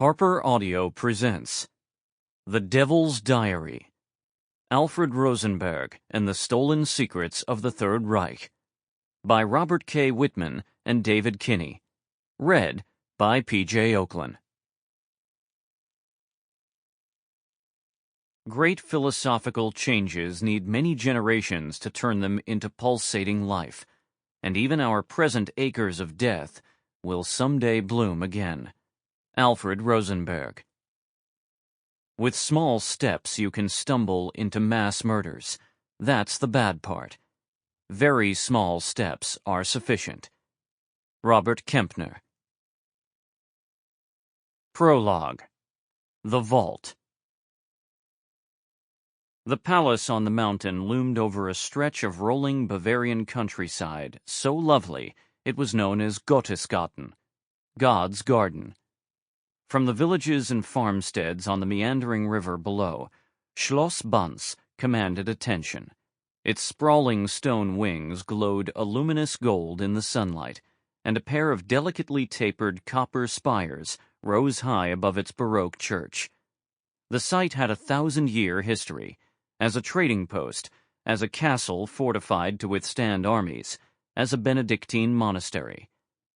Harper Audio presents The Devil's Diary, Alfred Rosenberg and the Stolen Secrets of the Third Reich, by Robert K. Wittman and David Kinney. Read by P.J. Ochlan. Great philosophical changes need many generations to turn them into pulsating life, and even our present acres of death will someday bloom again. Alfred Rosenberg. With small steps you can stumble into mass murders. That's the bad part. Very small steps are sufficient. Robert Kempner. Prologue. The Vault. The palace on the mountain loomed over a stretch of rolling Bavarian countryside, so lovely it was known as Gottesgarten, God's Garden. From the villages and farmsteads on the meandering river below, Schloss Banz commanded attention. Its sprawling stone wings glowed a luminous gold in the sunlight, and a pair of delicately tapered copper spires rose high above its Baroque church. The site had a 1,000-year history, as a trading post, as a castle fortified to withstand armies, as a Benedictine monastery.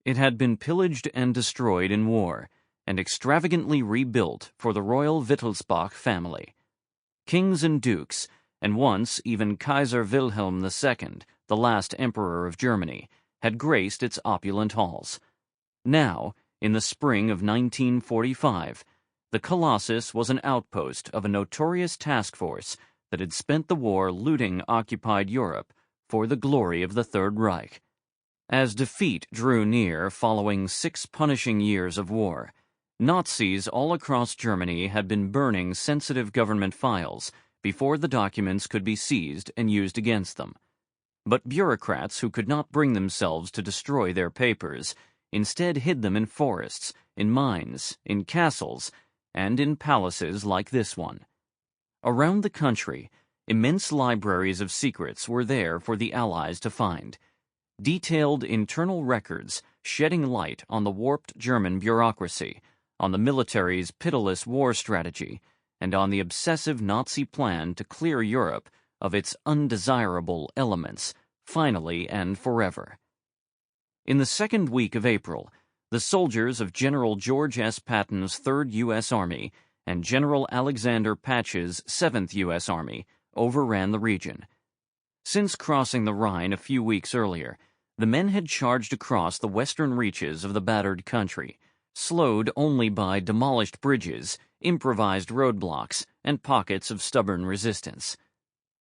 It had been pillaged and destroyed in war, and extravagantly rebuilt for the royal Wittelsbach family. Kings and dukes, and once even Kaiser Wilhelm II, the last emperor of Germany, had graced its opulent halls. Now, in the spring of 1945, the Colossus was an outpost of a notorious task force that had spent the war looting occupied Europe for the glory of the Third Reich. As defeat drew near following 6 punishing years of war, Nazis all across Germany had been burning sensitive government files before the documents could be seized and used against them. But bureaucrats who could not bring themselves to destroy their papers instead hid them in forests, in mines, in castles, and in palaces like this one. Around the country, immense libraries of secrets were there for the Allies to find. Detailed internal records shedding light on the warped German bureaucracy, on the military's pitiless war strategy, and on the obsessive Nazi plan to clear Europe of its undesirable elements, finally and forever. In the second week of April, the soldiers of General George S. Patton's 3rd U.S. Army and General Alexander Patch's 7th U.S. Army overran the region. Since crossing the Rhine a few weeks earlier, the men had charged across the western reaches of the battered country, slowed only by demolished bridges, improvised roadblocks, and pockets of stubborn resistance.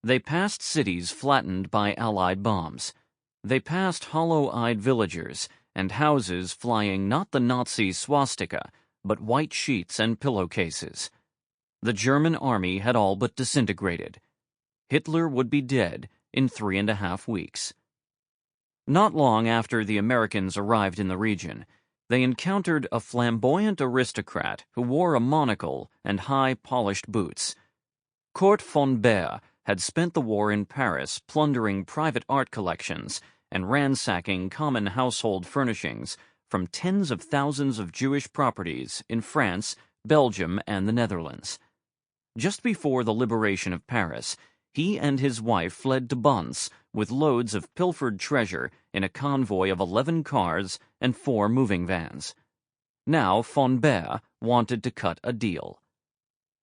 They passed cities flattened by Allied bombs. They passed hollow-eyed villagers and houses flying not the Nazi swastika, but white sheets and pillowcases. The German army had all but disintegrated. Hitler would be dead in 3.5 weeks. Not long after the Americans arrived in the region, they encountered a flamboyant aristocrat who wore a monocle and high polished boots. Kurt von Baer had spent the war in Paris plundering private art collections and ransacking common household furnishings from tens of thousands of Jewish properties in France, Belgium, and the Netherlands. Just before the liberation of Paris, he and his wife fled to Banz with loads of pilfered treasure in a convoy of 11 cars and 4 moving vans. Now von Baer wanted to cut a deal.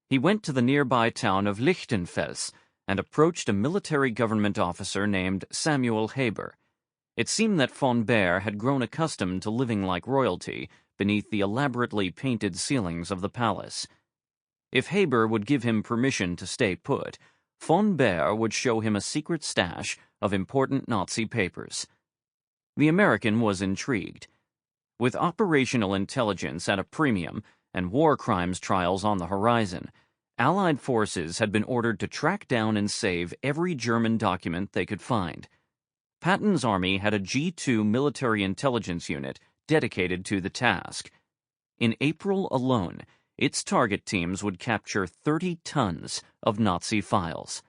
He went to the nearby town of Lichtenfels and approached a military government officer named Samuel Haber. It seemed that von Baer had grown accustomed to living like royalty beneath the elaborately painted ceilings of the palace. If Haber would give him permission to stay put, von Baer would show him a secret stash of important Nazi papers. The American was intrigued. With operational intelligence at a premium and war crimes trials on the horizon, Allied forces had been ordered to track down and save every German document they could find. Patton's army had a G2 military intelligence unit dedicated to the task. In April alone, its target teams would capture 30 tons of Nazi files.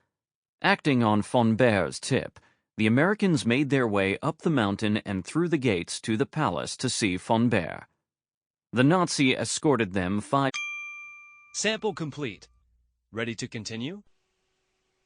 Acting on von Baer's tip, the Americans made their way up the mountain and through the gates to the palace to see von Baer. The Nazi escorted them 5. Sample complete. Ready to continue?